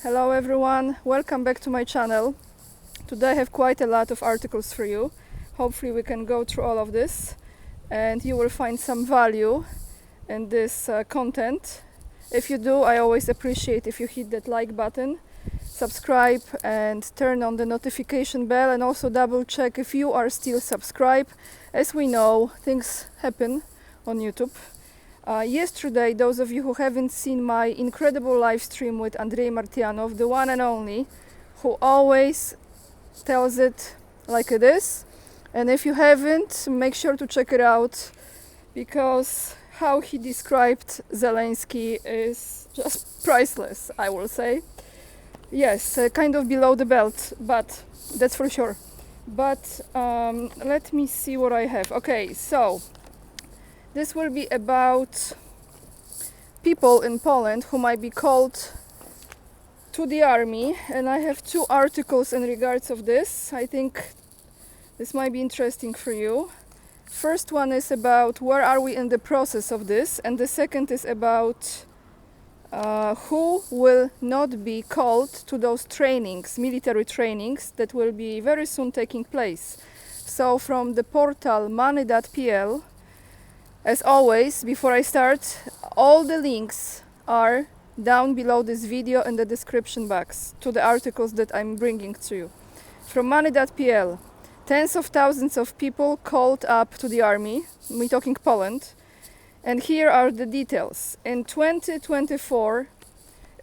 Hello everyone, welcome back to my channel. Today I have quite a lot of articles for you. Hopefully we can go through all of this and you will find some value in this content. If you do, I always appreciate if you hit that like button, subscribe and turn on the notification bell, and also double check if you are still subscribed. As we know, things happen on YouTube. Yesterday, those of you who haven't seen my incredible live stream with Andrei Martyanov, the one and only, who always tells it like it is, and if you haven't, make sure to check it out, because how he described Zelensky is just priceless, I will say. Yes, kind of below the belt, but that's for sure. But let me see what I have. Okay, so this will be about people in Poland who might be called to the army, and I have two articles in regards of this. I think this might be interesting for you. First one is about where are we in the process of this, and the second is about who will not be called to those trainings, military trainings that will be very soon taking place. So from the portal money.pl, as always, before I start, all the links are down below this video in the description box to the articles that I'm bringing to you. From money.pl, tens of thousands of people called up to the army. We're talking Poland. And here are the details. In 2024,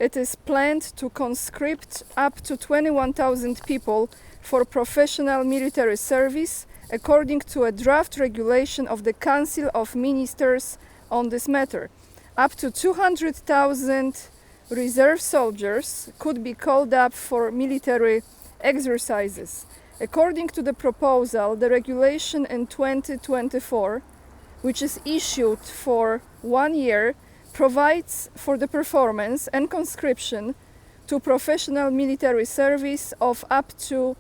it is planned to conscript up to 21,000 people for professional military service, according to a draft regulation of the Council of Ministers on this matter. Up to 200,000 reserve soldiers could be called up for military exercises. According to the proposal, the regulation in 2024, which is issued for 1 year, provides for the performance and conscription to professional military service of up to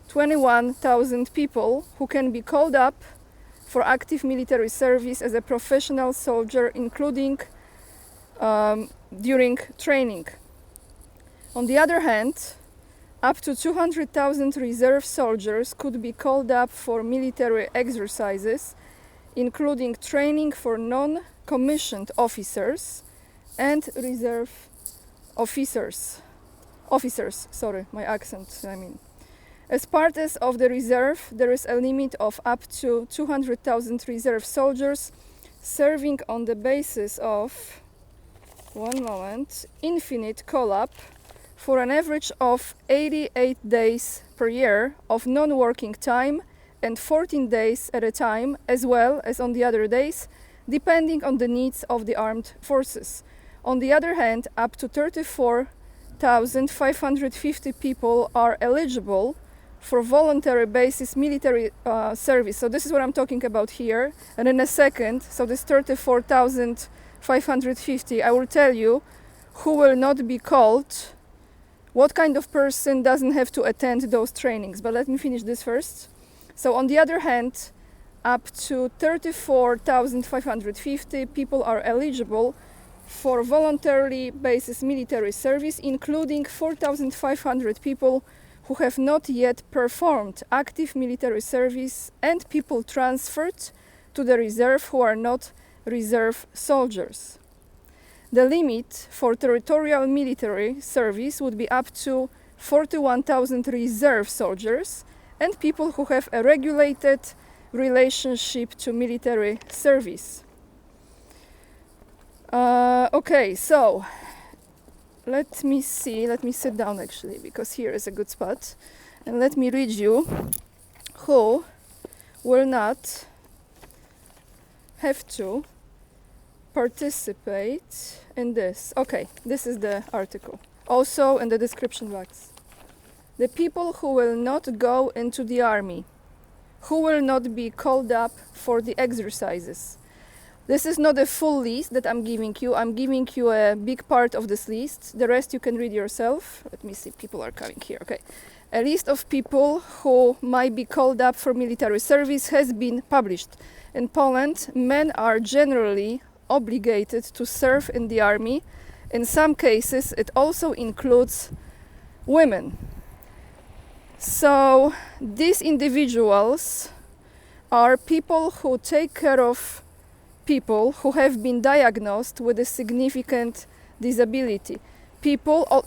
21,000 people who can be called up for active military service as a professional soldier, including during training. On the other hand, up to 200,000 reserve soldiers could be called up for military exercises, including training for non-commissioned officers and reserve officers. Sorry, my accent, As part of the reserve, there is a limit of up to 200,000 reserve soldiers serving on the basis of, infinite call-up for an average of 88 days per year of non-working time and 14 days at a time, as well as on the other days, depending on the needs of the armed forces. On the other hand, up to 34,550 people are eligible for voluntary basis military service. So this is what I'm talking about here. And in a second, so this 34,550, I will tell you who will not be called, what kind of person doesn't have to attend those trainings. But let me finish this first. So on the other hand, up to 34,550 people are eligible for voluntarily basis military service, including 4,500 people who have not yet performed active military service and people transferred to the reserve who are not reserve soldiers. The limit for territorial military service would be up to 41,000 reserve soldiers and people who have a regulated relationship to military service. Okay, so let me sit down actually, because here is a good spot, and let me read you who will not have to participate in this. Okay, this is the article, also in the description box. The people who will not go into the army, who will not be called up for the exercises. This is not a full list that I'm giving you. I'm giving you a big part of this list. The rest you can read yourself. Let me see, people are coming here. Okay. A list of people who might be called up for military service has been published. In Poland, men are generally obligated to serve in the army. In some cases, it also includes women. So these individuals are people who take care of people who have been diagnosed with a significant disability.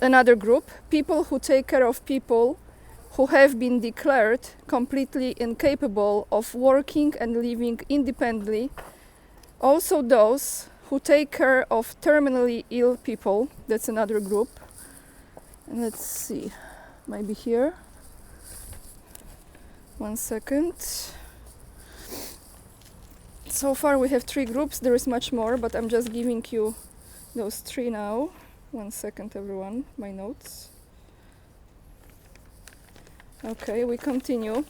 Another group, people who take care of people who have been declared completely incapable of working and living independently. Also those who take care of terminally ill people, that's another group. And let's see, maybe here. 1 second. So far we have 3 groups, there is much more, but I'm just giving you those 3 now. 1 second everyone, my notes. Okay, we continue.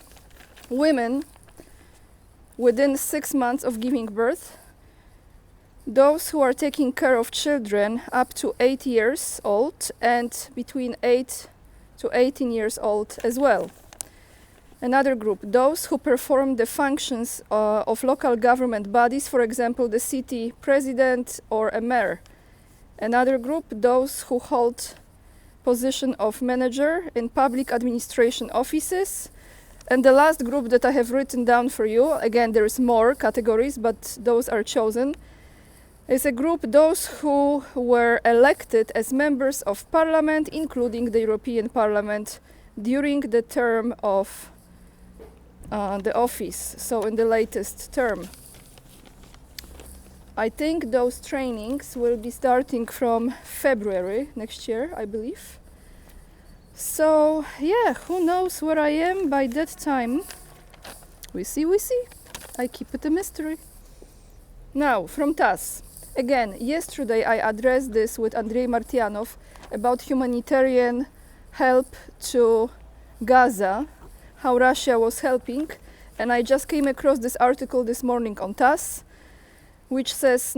Women within 6 months of giving birth, those who are taking care of children up to 8 years old and between 8 to 18 years old as well. Another group, those who perform the functions of local government bodies, for example, the city president or a mayor. Another group, those who hold position of manager in public administration offices. And the last group that I have written down for you, again, there is more categories, but those are chosen, is a group, those who were elected as members of parliament, including the European Parliament, during the term of the office, so in the latest term. I think those trainings will be starting from February next year, I believe. So yeah, who knows where I am by that time? We see. I keep it a mystery. Now, from TASS. Again, yesterday I addressed this with Andrei Martyanov about humanitarian help to Gaza, how Russia was helping, and I just came across this article this morning on TASS, which says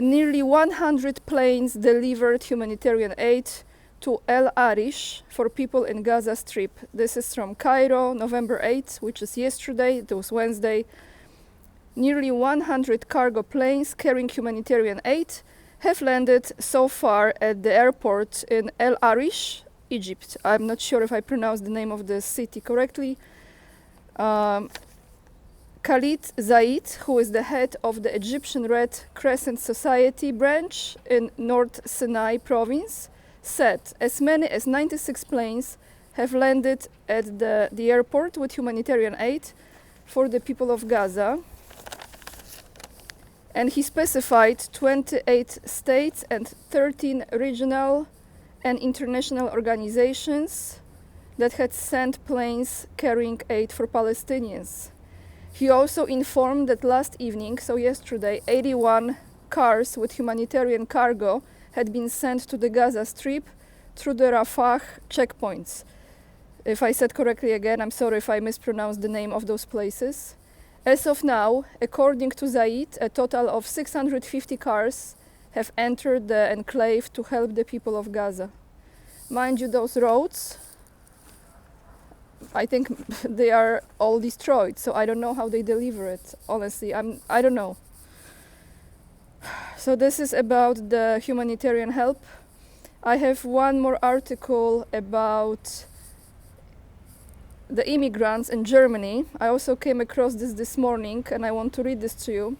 nearly 100 planes delivered humanitarian aid to El Arish for people in Gaza Strip. This is from Cairo, November 8th, which is yesterday. It was Wednesday. Nearly 100 cargo planes carrying humanitarian aid have landed so far at the airport in El Arish, Egypt. I'm not sure if I pronounced the name of the city correctly. Khalid Zaid, who is the head of the Egyptian Red Crescent Society branch in North Sinai province, said as many as 96 planes have landed at the airport with humanitarian aid for the people of Gaza. And he specified 28 states and 13 regional and international organizations that had sent planes carrying aid for Palestinians. He also informed that last evening, so yesterday, 81 cars with humanitarian cargo had been sent to the Gaza Strip through the Rafah checkpoints. If I said correctly again, I'm sorry if I mispronounced the name of those places. As of now, according to Zaid, a total of 650 cars have entered the enclave to help the people of Gaza. Mind you, those roads, I think they are all destroyed, so I don't know how they deliver it. Honestly, I don't know. So this is about the humanitarian help. I have one more article about the immigrants in Germany. I also came across this morning, and I want to read this to you.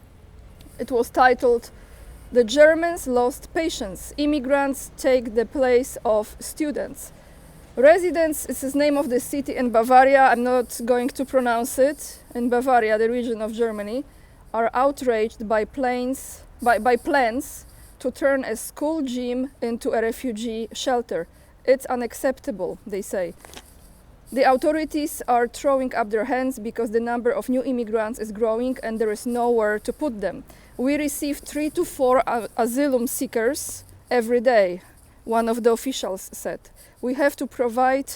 It was titled, "The Germans Lost Patience. Immigrants Take the Place of Students." Residents, it's the name of the city in Bavaria, I'm not going to pronounce it, in Bavaria, the region of Germany, are outraged by plans to turn a school gym into a refugee shelter. It's unacceptable, they say. The authorities are throwing up their hands because the number of new immigrants is growing and there is nowhere to put them. We receive 3 to 4 asylum seekers every day, one of the officials said. We have to provide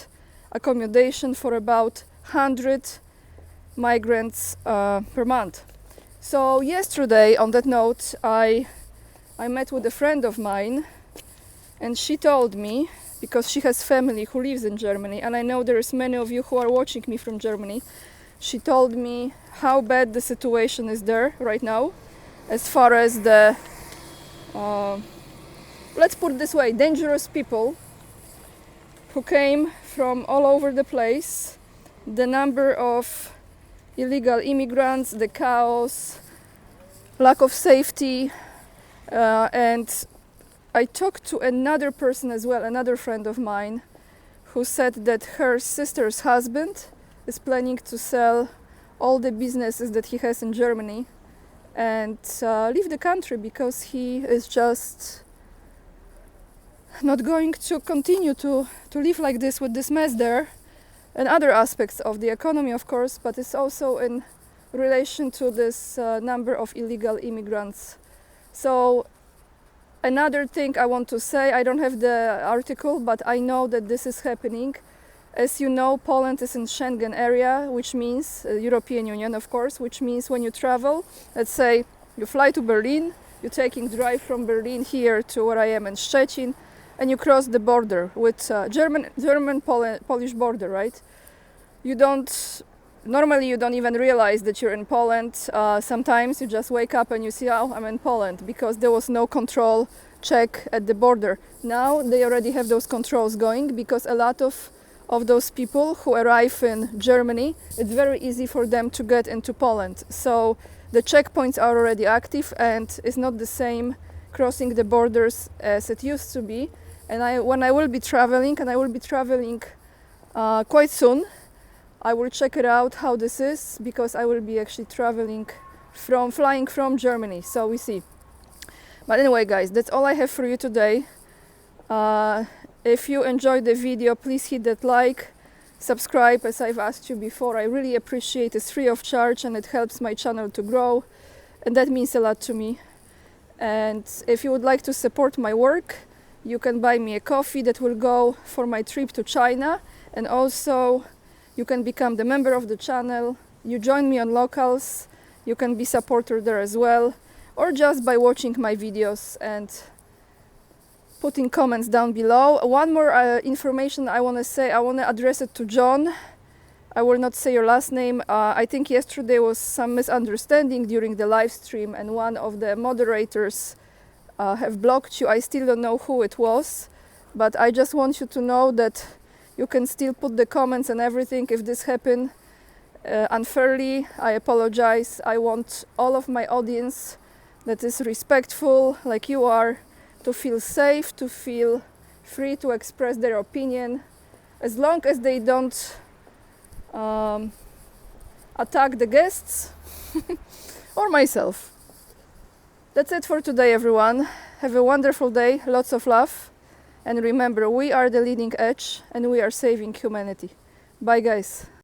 accommodation for about 100 migrants per month. So yesterday, on that note, I met with a friend of mine, and she told me, because she has family who lives in Germany, and I know there's many of you who are watching me from Germany, she told me how bad the situation is there right now, as far as the let's put it this way, dangerous people who came from all over the place, the number of illegal immigrants, the chaos, lack of safety, and I talked to another person as well, another friend of mine, who said that her sister's husband is planning to sell all the businesses that he has in Germany and leave the country because he is just not going to continue to live like this with this mess there, and other aspects of the economy, of course, but it's also in relation to this number of illegal immigrants. So another thing I want to say, I don't have the article, but I know that this is happening. As you know, Poland is in Schengen area, which means European Union, of course, which means when you travel, let's say you fly to Berlin, you're taking drive from Berlin here to where I am in Szczecin, and you cross the border with German-Polish border, right? Normally you don't even realize that you're in Poland. Sometimes you just wake up and you see, oh, I'm in Poland, because there was no control check at the border. Now they already have those controls going, because a lot of those people who arrive in Germany, it's very easy for them to get into Poland. So the checkpoints are already active, and it's not the same crossing the borders as it used to be. And when I will be traveling, and I will be traveling quite soon, I will check it out how this is, because I will be actually flying from Germany, so we see. But anyway, guys, that's all I have for you today. If you enjoyed the video, please hit that like, subscribe, as I've asked you before. I really appreciate it. It's free of charge and it helps my channel to grow, and that means a lot to me. And if you would like to support my work, you can buy me a coffee that will go for my trip to China, and also you can become the member of the channel. You join me on Locals, you can be supporter there as well, or just by watching my videos and putting comments down below. One more information I want to say, I want to address it to John. I will not say your last name. I think yesterday was some misunderstanding during the live stream, and one of the moderators have blocked you. I still don't know who it was, but I just want you to know that you can still put the comments and everything. If this happened unfairly, I apologize. I want all of my audience that is respectful, like you are, to feel safe, to feel free to express their opinion, as long as they don't attack the guests or myself. That's it for today, everyone. Have a wonderful day, lots of love, and remember, we are the leading edge and we are saving humanity. Bye, guys.